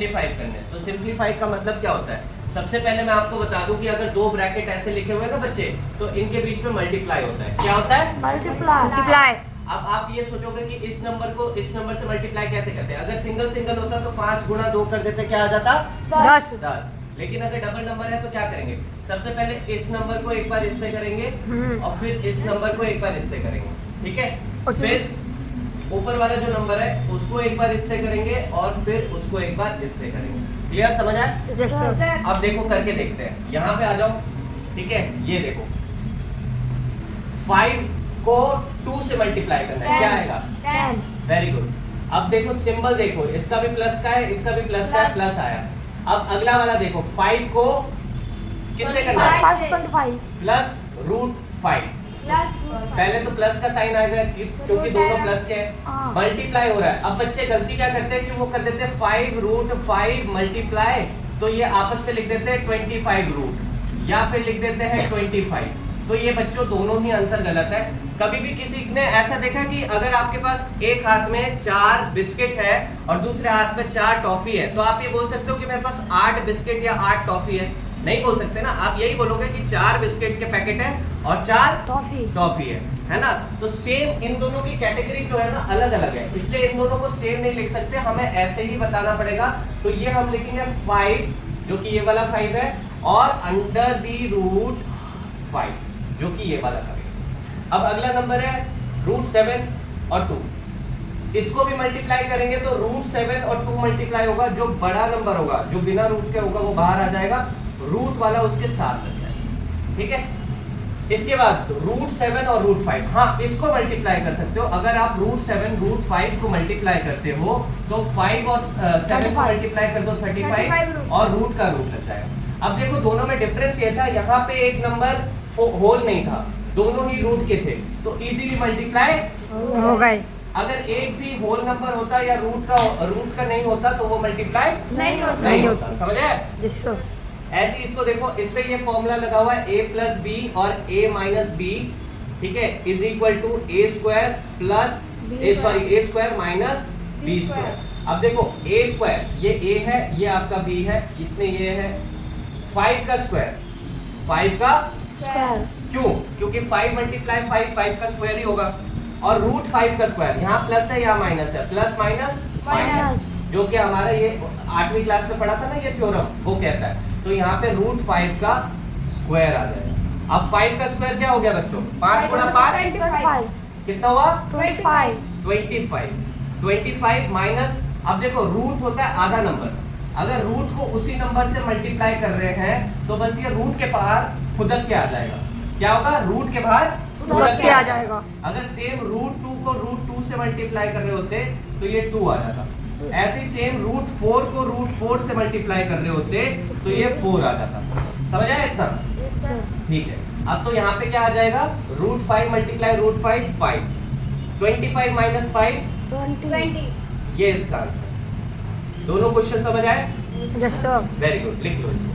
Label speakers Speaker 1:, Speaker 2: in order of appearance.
Speaker 1: Simplify करने हैं। तो सिंप्लीफाई का मतलब क्या होता है? सबसे पहले मैं आपको बता दूं कि अगर दो ब्रैकेट ऐसे लिखे हुए हैं ना बच्चे, तो इनके बीच में मल्टीप्लाई होता है। क्या होता है?
Speaker 2: मल्टीप्लाई।
Speaker 1: अब आप ये सोचोगे कि इस नंबर को इस नंबर से मल्टीप्लाई कैसे करते हैं? अगर सिंगल सिंगल होता तो 5 गुणा 2 कर देते, क्या आ जाता? 10। लेकिन अगर डबल नंबर है तो क्या करेंगे? सबसे पहले इस नंबर को एक बार इससे करेंगे और फिर इस नंबर को एक बार इससे करेंगे, ठीक है? फिर ऊपर वाला जो नंबर है उसको एक बार इससे करेंगे और फिर उसको एक बार इससे करेंगे। क्लियर, समझ आया?
Speaker 2: Yes sir.
Speaker 1: अब देखो करके देखते हैं। यहाँ पे आ जाओ, ठीक है? ये देखो 5 को 2 से मल्टीप्लाई करना है, क्या आएगा?
Speaker 2: 10।
Speaker 1: Very good. अब देखो सिंबल देखो, इसका भी प्लस का है, इसका भी प्लस का है, प्लस आया। अब अगला वाला देखो 5 को किससे करना है?
Speaker 2: 5.5
Speaker 1: प्लस रूट 5। पहले तो प्लस का साइन आएगा क्योंकि दोनों प्लस के हैं, मल्टीप्लाई हो रहा है। अब बच्चे गलती क्या करते हैं कि वो कर देते हैं 5 रूट 5 मल्टीप्लाई, तो ये आपस में लिख देते हैं 25 रूट, या फिर लिख देते हैं 25। तो ये बच्चों दोनों ही आंसर गलत है। कभी भी किसी ने ऐसा देखा कि अगर आपके पास एक हाथ में 4 बिस्किट है और दूसरे हाथ में 4 टॉफी है, तो आप ये बोल सकते हो कि मेरे पास 8 बिस्किट या 8 टॉफी है? नहीं बोल सकते ना। आप यही बोलोगे कि 4 बिस्किट के पैकेट है और 4 टॉफी है ना? तो सेम इन दोनों की कैटेगरी जो है ना अलग अलग है, इसलिए इन दोनों को सेम नहीं लिख सकते, हमें ऐसे ही बताना पड़ेगा। तो ये हम लिखेंगे 5, जो कि ये वाला 5 है, और अंडर दी रूट 5, जो कि ये वाला 5। अब अगला नंबर है रूट 7 और 2। इसको भी मल्टीप्लाई करेंगे तो रूट 7 और 2 मल्टीप्लाई होगा। जो बड़ा नंबर होगा, जो बिना रूट के होगा, वो बाहर आ जाएगा, रूट वाला उसके साथ लग जाएगा, ठीक है? इसके बाद रूट 7 और रूट 5, हाँ इसको मल्टीप्लाई कर सकते हो। अगर आप रूट 7 रूट 5 को मल्टीप्लाई करते हो तो 5 और 7 को मल्टीप्लाई कर दो 35 और रूट का रूट लग जाएगा। अब देखो दोनों में डिफरेंस ये था, यहाँ पे एक नंबर होल नहीं था, दोनों ही रूट के थे, तो इजीली मल्टीप्लाई
Speaker 2: हो गए।
Speaker 1: अगर एक भी होल नंबर होता या रूट का नहीं होता तो वो मल्टीप्लाई नहीं होता। समझ आया? ऐसे इसको देखो, इस पे ये फॉर्मूला लगा हुआ है a प्लस बी और a माइनस बी, ठीक है, is equal to a square plus a square minus b square. अब देखो a स्क्वायर ये a है, ये आपका b है, इसमें ये है 5 का स्क्वायर, 5 का क्यों? क्योंकि 5 मल्टीप्लाई 5 का स्क्वायर ही होगा, और रूट 5 का स्क्वायर, यहाँ प्लस है या माइनस है, प्लस माइनस, जो कि हमारा ये 8वीं क्लास में पढ़ा था ना, ये थ्योरम, वो कहता है। तो यहाँ पे रूट 5 का स्क्वायर आ जाएगा। अब 5 का स्क्वायर क्या हो गया बच्चों? 5 गुणा 5 कितना हुआ? 25 माइनस, अब देखो रूट होता है आधा नंबर, अगर रूट को उसी नंबर से मल्टीप्लाई कर रहे हैं तो बस ये रूट के बाहर फुदक के आ जाएगा। क्या होगा? रूट के बाहर फुदक के आ जाएगा। अगर सेम रूट 2 को रूट 2 से मल्टीप्लाई कर रहे होते तो ये 2 आ जाता। ऐसे ही सेम रूट 4 को रूट 4 से मल्टीप्लाई कर रहे होते तो ये 4 आ जाता। समझ आया इतना? ठीक है। अब तो यहाँ पे क्या आ जाएगा? Root 5 multiply root 5 5, 25 minus 5
Speaker 2: 20।
Speaker 1: ये इसका आंसर। दोनों क्वेश्चन समझ आए?
Speaker 2: Yes sir.
Speaker 1: वेरी गुड, लिख लो इसको।